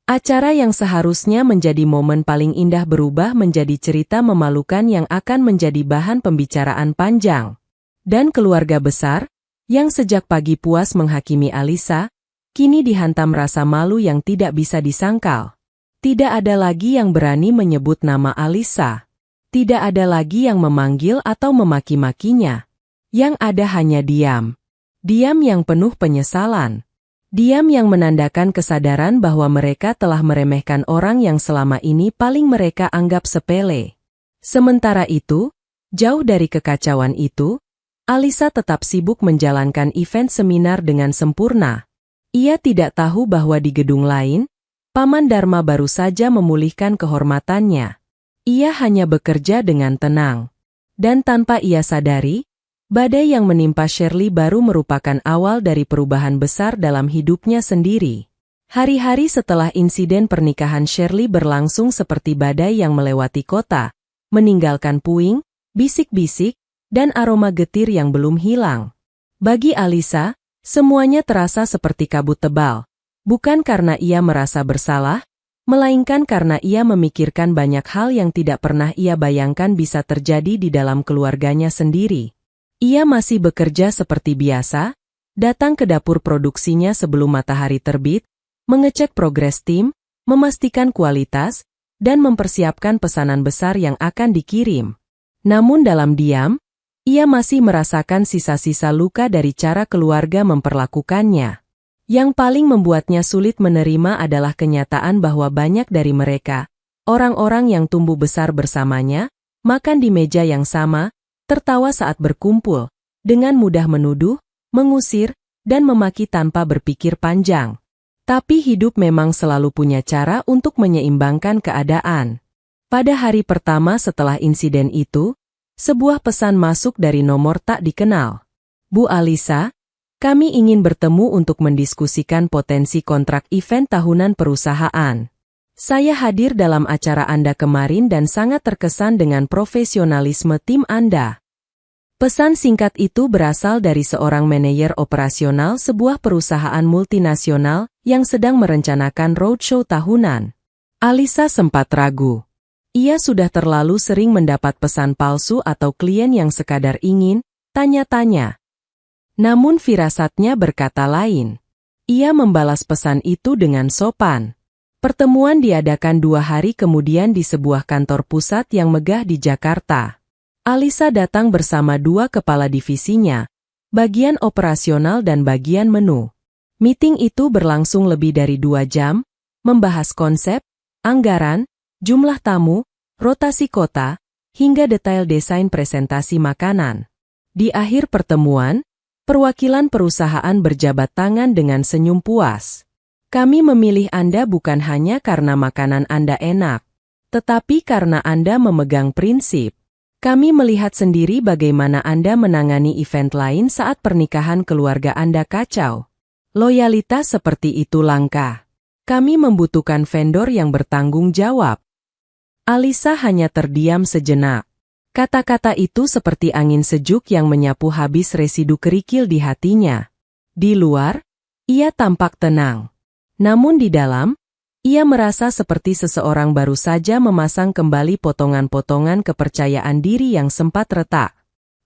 S1: Acara yang seharusnya menjadi momen paling indah berubah menjadi cerita memalukan yang akan menjadi bahan pembicaraan panjang. Dan keluarga besar, yang sejak pagi puas menghakimi Alisa, kini dihantam rasa malu yang tidak bisa disangkal. Tidak ada lagi yang berani menyebut nama Alisa. Tidak ada lagi yang memanggil atau memaki-makinya. Yang ada hanya diam. Diam yang penuh penyesalan. Diam yang menandakan kesadaran bahwa mereka telah meremehkan orang yang selama ini paling mereka anggap sepele. Sementara itu, jauh dari kekacauan itu, Alisa tetap sibuk menjalankan event seminar dengan sempurna. Ia tidak tahu bahwa di gedung lain, Paman Dharma baru saja memulihkan kehormatannya. Ia hanya bekerja dengan tenang. Dan tanpa ia sadari, badai yang menimpa Shirley baru merupakan awal dari perubahan besar dalam hidupnya sendiri. Hari-hari setelah insiden pernikahan Shirley berlangsung seperti badai yang melewati kota, meninggalkan puing, bisik-bisik, dan aroma getir yang belum hilang. Bagi Alisa, semuanya terasa seperti kabut tebal, bukan karena ia merasa bersalah, melainkan karena ia memikirkan banyak hal yang tidak pernah ia bayangkan bisa terjadi di dalam keluarganya sendiri. Ia masih bekerja seperti biasa, datang ke dapur produksinya sebelum matahari terbit, mengecek progres tim, memastikan kualitas, dan mempersiapkan pesanan besar yang akan dikirim. Namun dalam diam, ia masih merasakan sisa-sisa luka dari cara keluarga memperlakukannya. Yang paling membuatnya sulit menerima adalah kenyataan bahwa banyak dari mereka, orang-orang yang tumbuh besar bersamanya, makan di meja yang sama, tertawa saat berkumpul, dengan mudah menuduh, mengusir, dan memaki tanpa berpikir panjang. Tapi hidup memang selalu punya cara untuk menyeimbangkan keadaan. Pada hari pertama setelah insiden itu, sebuah pesan masuk dari nomor tak dikenal. Bu Alisa, kami ingin bertemu untuk mendiskusikan potensi kontrak event tahunan perusahaan. Saya hadir dalam acara Anda kemarin dan sangat terkesan dengan profesionalisme tim Anda. Pesan singkat itu berasal dari seorang manajer operasional sebuah perusahaan multinasional yang sedang merencanakan roadshow tahunan. Alisa sempat ragu. Ia sudah terlalu sering mendapat pesan palsu atau klien yang sekadar ingin tanya-tanya. Namun firasatnya berkata lain. Ia membalas pesan itu dengan sopan. Pertemuan diadakan 2 hari kemudian di sebuah kantor pusat yang megah di Jakarta. Alisa datang bersama 2 kepala divisinya, bagian operasional dan bagian menu. Meeting itu berlangsung lebih dari 2 jam, membahas konsep, anggaran, jumlah tamu, rotasi kota, hingga detail desain presentasi makanan. Di akhir pertemuan, perwakilan perusahaan berjabat tangan dengan senyum puas. Kami memilih Anda bukan hanya karena makanan Anda enak, tetapi karena Anda memegang prinsip. Kami melihat sendiri bagaimana Anda menangani event lain saat pernikahan keluarga Anda kacau. Loyalitas seperti itu langka. Kami membutuhkan vendor yang bertanggung jawab. Alisa hanya terdiam sejenak. Kata-kata itu seperti angin sejuk yang menyapu habis residu kerikil di hatinya. Di luar, ia tampak tenang. Namun di dalam, ia merasa seperti seseorang baru saja memasang kembali potongan-potongan kepercayaan diri yang sempat retak.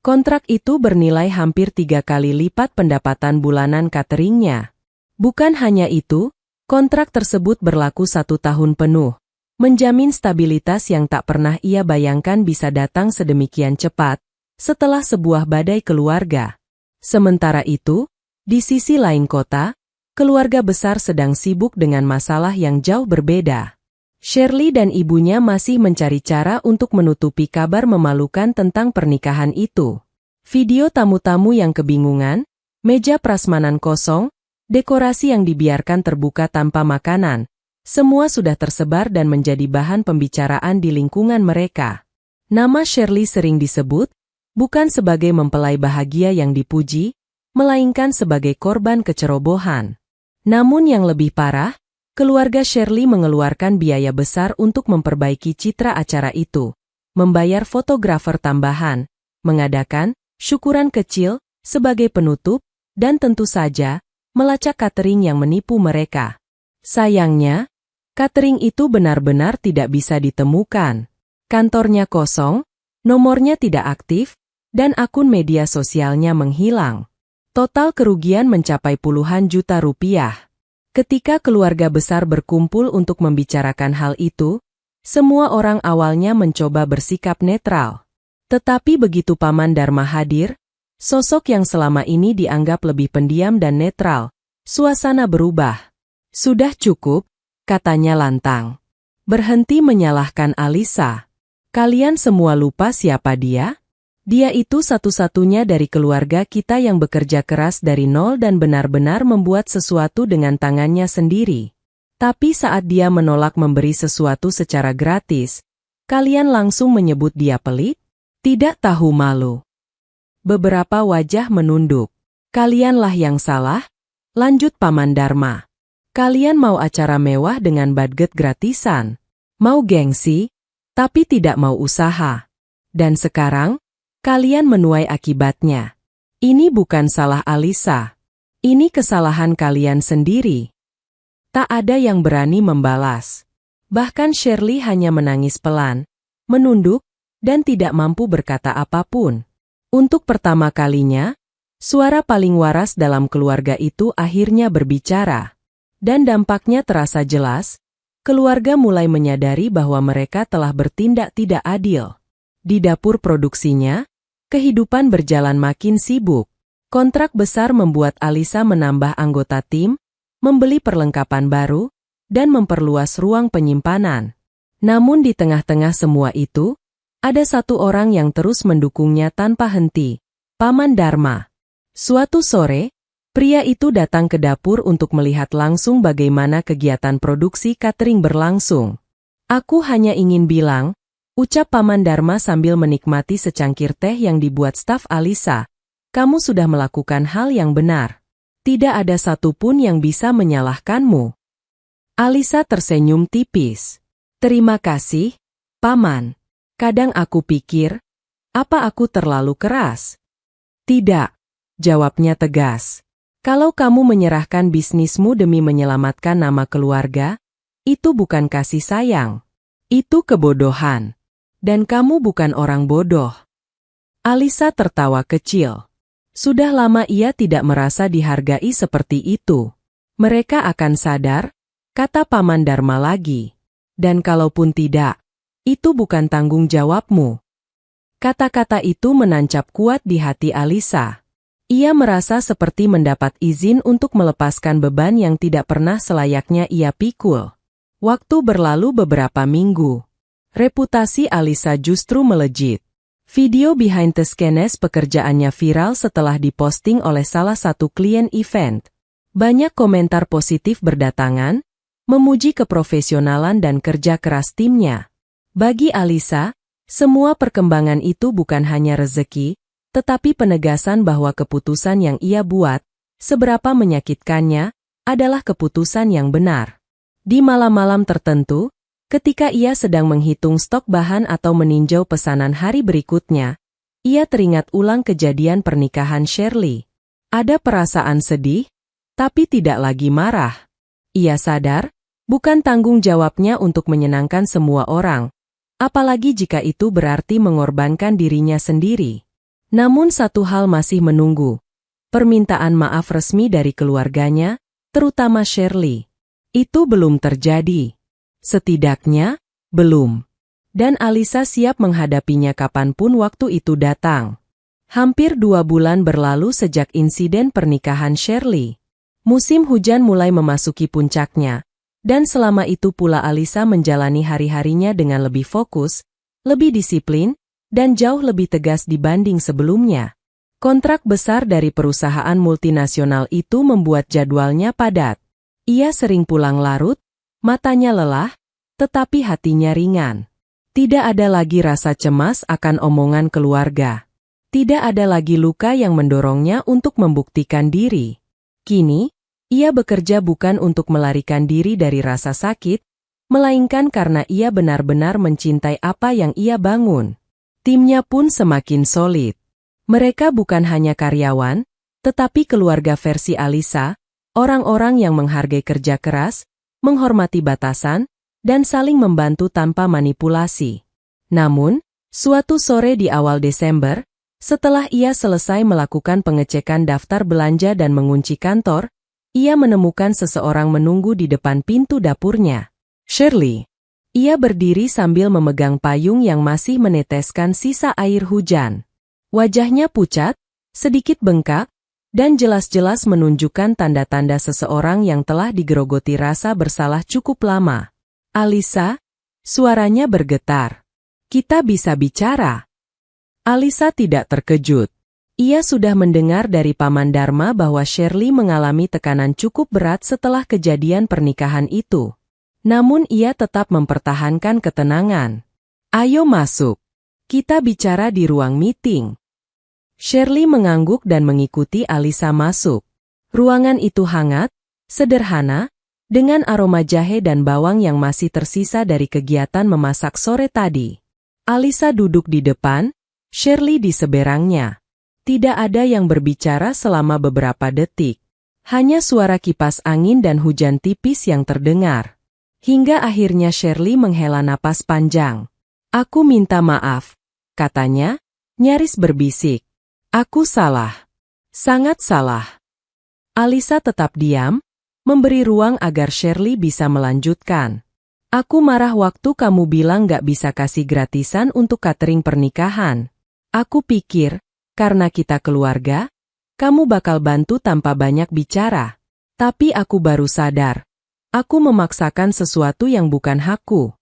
S1: Kontrak itu bernilai hampir 3 kali lipat pendapatan bulanan cateringnya. Bukan hanya itu, kontrak tersebut berlaku 1 tahun penuh, menjamin stabilitas yang tak pernah ia bayangkan bisa datang sedemikian cepat, setelah sebuah badai keluarga. Sementara itu, di sisi lain kota, keluarga besar sedang sibuk dengan masalah yang jauh berbeda. Shirley dan ibunya masih mencari cara untuk menutupi kabar memalukan tentang pernikahan itu. Video tamu-tamu yang kebingungan, meja prasmanan kosong, dekorasi yang dibiarkan terbuka tanpa makanan, semua sudah tersebar dan menjadi bahan pembicaraan di lingkungan mereka. Nama Shirley sering disebut, bukan sebagai mempelai bahagia yang dipuji, melainkan sebagai korban kecerobohan. Namun yang lebih parah, keluarga Shirley mengeluarkan biaya besar untuk memperbaiki citra acara itu, membayar fotografer tambahan, mengadakan syukuran kecil sebagai penutup, dan tentu saja, melacak catering yang menipu mereka. Sayangnya, catering itu benar-benar tidak bisa ditemukan. Kantornya kosong, nomornya tidak aktif, dan akun media sosialnya menghilang. Total kerugian mencapai puluhan juta rupiah. Ketika keluarga besar berkumpul untuk membicarakan hal itu, semua orang awalnya mencoba bersikap netral. Tetapi begitu Paman Dharma hadir, sosok yang selama ini dianggap lebih pendiam dan netral, suasana berubah. Sudah cukup, katanya lantang. Berhenti menyalahkan Alisa. Kalian semua lupa siapa dia? Dia itu satu-satunya dari keluarga kita yang bekerja keras dari nol dan benar-benar membuat sesuatu dengan tangannya sendiri. Tapi saat dia menolak memberi sesuatu secara gratis, kalian langsung menyebut dia pelit? Tidak tahu malu. Beberapa wajah menunduk. Kalianlah yang salah, lanjut Paman Dharma. Kalian mau acara mewah dengan budget gratisan. Mau gengsi, tapi tidak mau usaha. Dan sekarang, kalian menuai akibatnya. Ini bukan salah Alisa. Ini kesalahan kalian sendiri. Tak ada yang berani membalas. Bahkan Shirley hanya menangis pelan, menunduk, dan tidak mampu berkata apapun. Untuk pertama kalinya, suara paling waras dalam keluarga itu akhirnya berbicara. Dan dampaknya terasa jelas, keluarga mulai menyadari bahwa mereka telah bertindak tidak adil. Di dapur produksinya, kehidupan berjalan makin sibuk. Kontrak besar membuat Alisa menambah anggota tim, membeli perlengkapan baru, dan memperluas ruang penyimpanan. Namun di tengah-tengah semua itu, ada satu orang yang terus mendukungnya tanpa henti, Paman Dharma. Suatu sore, pria itu datang ke dapur untuk melihat langsung bagaimana kegiatan produksi catering berlangsung. Aku hanya ingin bilang, ucap Paman Dharma sambil menikmati secangkir teh yang dibuat staf Alisa, kamu sudah melakukan hal yang benar. Tidak ada satupun yang bisa menyalahkanmu. Alisa tersenyum tipis. Terima kasih, Paman. Kadang aku pikir, apa aku terlalu keras? Tidak, jawabnya tegas. Kalau kamu menyerahkan bisnismu demi menyelamatkan nama keluarga, itu bukan kasih sayang. Itu kebodohan. Dan kamu bukan orang bodoh. Alisa tertawa kecil. Sudah lama ia tidak merasa dihargai seperti itu. Mereka akan sadar, kata Paman Dharma lagi. Dan kalaupun tidak, itu bukan tanggung jawabmu. Kata-kata itu menancap kuat di hati Alisa. Ia merasa seperti mendapat izin untuk melepaskan beban yang tidak pernah selayaknya ia pikul. Waktu berlalu beberapa minggu. Reputasi Alisa justru melejit. Video behind the scenes pekerjaannya viral setelah diposting oleh salah satu klien event. Banyak komentar positif berdatangan, memuji keprofesionalan dan kerja keras timnya. Bagi Alisa, semua perkembangan itu bukan hanya rezeki, tetapi penegasan bahwa keputusan yang ia buat, seberapa menyakitkannya, adalah keputusan yang benar. Di malam-malam tertentu, Ketika ia sedang menghitung stok bahan atau meninjau pesanan hari berikutnya, ia teringat ulang kejadian pernikahan Shirley. Ada perasaan sedih, tapi tidak lagi marah. Ia sadar, bukan tanggung jawabnya untuk menyenangkan semua orang, apalagi jika itu berarti mengorbankan dirinya sendiri. Namun satu hal masih menunggu, permintaan maaf resmi dari keluarganya, terutama Shirley. Itu belum terjadi. Setidaknya, belum. Dan Alisa siap menghadapinya kapanpun waktu itu datang. Hampir 2 bulan berlalu sejak insiden pernikahan Shirley. Musim hujan mulai memasuki puncaknya, dan selama itu pula Alisa menjalani hari-harinya dengan lebih fokus, lebih disiplin, dan jauh lebih tegas dibanding sebelumnya. Kontrak besar dari perusahaan multinasional itu membuat jadwalnya padat. Ia sering pulang larut, matanya lelah, tetapi hatinya ringan. Tidak ada lagi rasa cemas akan omongan keluarga. Tidak ada lagi luka yang mendorongnya untuk membuktikan diri. Kini, ia bekerja bukan untuk melarikan diri dari rasa sakit, melainkan karena ia benar-benar mencintai apa yang ia bangun. Timnya pun semakin solid. Mereka bukan hanya karyawan, tetapi keluarga versi Alisa, orang-orang yang menghargai kerja keras, menghormati batasan, dan saling membantu tanpa manipulasi. Namun, suatu sore di awal Desember, setelah ia selesai melakukan pengecekan daftar belanja dan mengunci kantor, ia menemukan seseorang menunggu di depan pintu dapurnya. Shirley. Ia berdiri sambil memegang payung yang masih meneteskan sisa air hujan. Wajahnya pucat, sedikit bengkak, dan jelas-jelas menunjukkan tanda-tanda seseorang yang telah digerogoti rasa bersalah cukup lama. Alisa, suaranya bergetar. Kita bisa bicara. Alisa tidak terkejut. Ia sudah mendengar dari Paman Dharma bahwa Shirley mengalami tekanan cukup berat setelah kejadian pernikahan itu. Namun ia tetap mempertahankan ketenangan. Ayo masuk. Kita bicara di ruang meeting. Shirley mengangguk dan mengikuti Alisa masuk. Ruangan itu hangat, sederhana, dengan aroma jahe dan bawang yang masih tersisa dari kegiatan memasak sore tadi. Alisa duduk di depan, Shirley di seberangnya. Tidak ada yang berbicara selama beberapa detik. Hanya suara kipas angin dan hujan tipis yang terdengar. Hingga akhirnya Shirley menghela napas panjang. Aku minta maaf, katanya, nyaris berbisik. Aku salah. Sangat salah. Alisa tetap diam, memberi ruang agar Shirley bisa melanjutkan. Aku marah waktu kamu bilang gak bisa kasih gratisan untuk catering pernikahan. Aku pikir, karena kita keluarga, kamu bakal bantu tanpa banyak bicara. Tapi aku baru sadar, aku memaksakan sesuatu yang bukan hakku.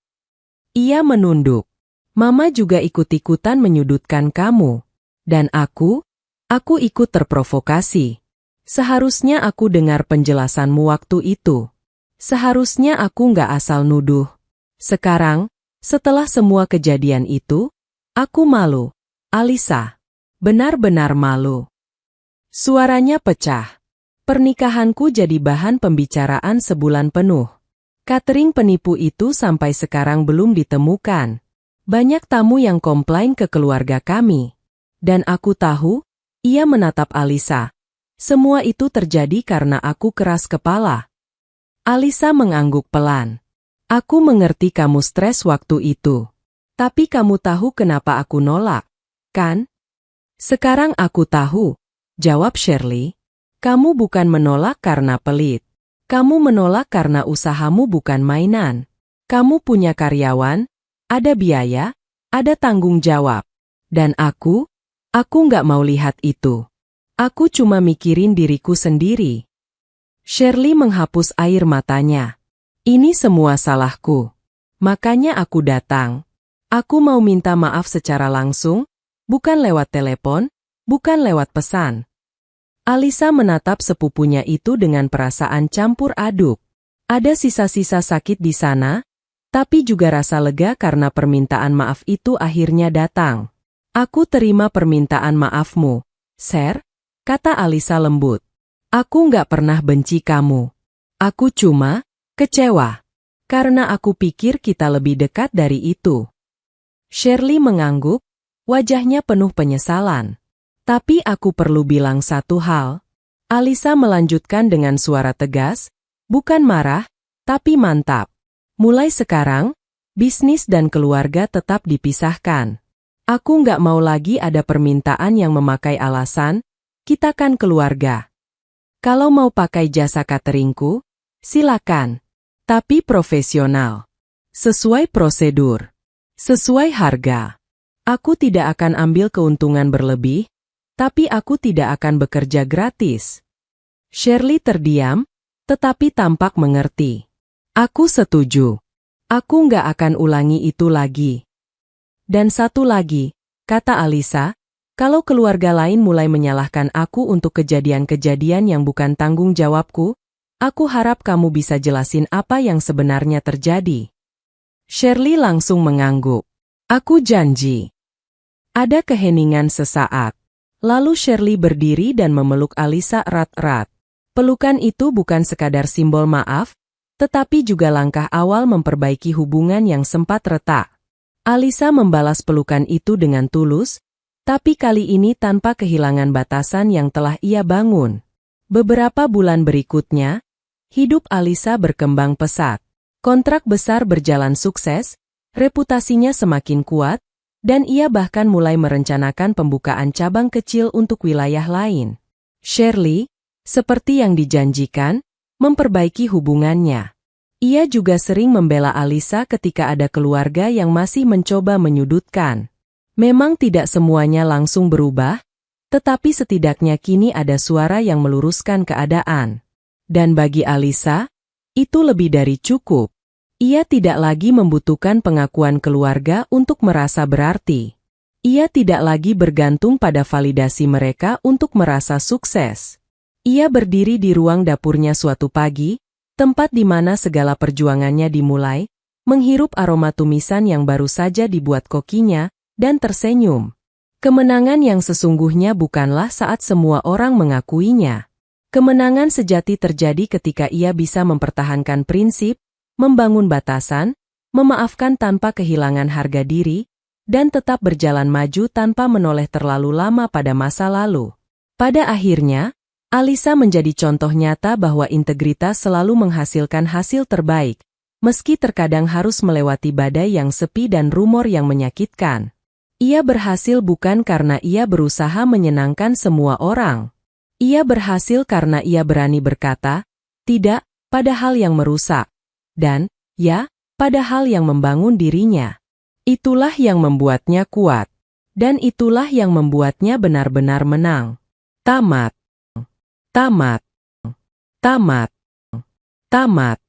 S1: Ia menunduk. Mama juga ikut-ikutan menyudutkan kamu. Dan aku ikut terprovokasi. Seharusnya aku dengar penjelasanmu waktu itu. Seharusnya aku nggak asal nuduh. Sekarang, setelah semua kejadian itu, aku malu. Alisa, benar-benar malu. Suaranya pecah. Pernikahanku jadi bahan pembicaraan sebulan penuh. Catering penipu itu sampai sekarang belum ditemukan. Banyak tamu yang komplain ke keluarga kami. Dan aku tahu, ia menatap Alisa. Semua itu terjadi karena aku keras kepala. Alisa mengangguk pelan. Aku mengerti kamu stres waktu itu. Tapi kamu tahu kenapa aku nolak, kan? Sekarang aku tahu, jawab Shirley. Kamu bukan menolak karena pelit. Kamu menolak karena usahamu bukan mainan. Kamu punya karyawan, ada biaya, ada tanggung jawab. Dan aku nggak mau lihat itu. Aku cuma mikirin diriku sendiri. Shirley menghapus air matanya. Ini semua salahku. Makanya aku datang. Aku mau minta maaf secara langsung, bukan lewat telepon, bukan lewat pesan. Alisa menatap sepupunya itu dengan perasaan campur aduk. Ada sisa-sisa sakit di sana, tapi juga rasa lega karena permintaan maaf itu akhirnya datang. Aku terima permintaan maafmu, Sir, kata Alisa lembut. Aku nggak pernah benci kamu. Aku cuma kecewa. Karena aku pikir kita lebih dekat dari itu. Shirley mengangguk, wajahnya penuh penyesalan. Tapi aku perlu bilang satu hal. Alisa melanjutkan dengan suara tegas, bukan marah, tapi mantap. Mulai sekarang, bisnis dan keluarga tetap dipisahkan. Aku nggak mau lagi ada permintaan yang memakai alasan, kita kan keluarga. Kalau mau pakai jasa cateringku, silakan. Tapi profesional. Sesuai prosedur. Sesuai harga. Aku tidak akan ambil keuntungan berlebih, tapi aku tidak akan bekerja gratis. Shirley terdiam, tetapi tampak mengerti. Aku setuju. Aku nggak akan ulangi itu lagi. Dan satu lagi, kata Alisa, kalau keluarga lain mulai menyalahkan aku untuk kejadian-kejadian yang bukan tanggung jawabku, aku harap kamu bisa jelasin apa yang sebenarnya terjadi. Shirley langsung mengangguk. Aku janji. Ada keheningan sesaat. Lalu Shirley berdiri dan memeluk Alisa erat-erat. Pelukan itu bukan sekadar simbol maaf, tetapi juga langkah awal memperbaiki hubungan yang sempat retak. Alisa membalas pelukan itu dengan tulus, tapi kali ini tanpa kehilangan batasan yang telah ia bangun. Beberapa bulan berikutnya, hidup Alisa berkembang pesat. Kontrak besar berjalan sukses, reputasinya semakin kuat, dan ia bahkan mulai merencanakan pembukaan cabang kecil untuk wilayah lain. Shirley, seperti yang dijanjikan, memperbaiki hubungannya. Ia juga sering membela Alisa ketika ada keluarga yang masih mencoba menyudutkan. Memang tidak semuanya langsung berubah, tetapi setidaknya kini ada suara yang meluruskan keadaan. Dan bagi Alisa, itu lebih dari cukup. Ia tidak lagi membutuhkan pengakuan keluarga untuk merasa berarti. Ia tidak lagi bergantung pada validasi mereka untuk merasa sukses. Ia berdiri di ruang dapurnya suatu pagi, tempat di mana segala perjuangannya dimulai, menghirup aroma tumisan yang baru saja dibuat kokinya, dan tersenyum. Kemenangan yang sesungguhnya bukanlah saat semua orang mengakuinya. Kemenangan sejati terjadi ketika ia bisa mempertahankan prinsip, membangun batasan, memaafkan tanpa kehilangan harga diri, dan tetap berjalan maju tanpa menoleh terlalu lama pada masa lalu. Pada akhirnya, Alisa menjadi contoh nyata bahwa integritas selalu menghasilkan hasil terbaik, meski terkadang harus melewati badai yang sepi dan rumor yang menyakitkan. Ia berhasil bukan karena ia berusaha menyenangkan semua orang. Ia berhasil karena ia berani berkata, tidak, pada hal yang merusak. Dan, ya, pada hal yang membangun dirinya. Itulah yang membuatnya kuat. Dan itulah yang membuatnya benar-benar menang. Tamat. Tamat. Tamat. Tamat.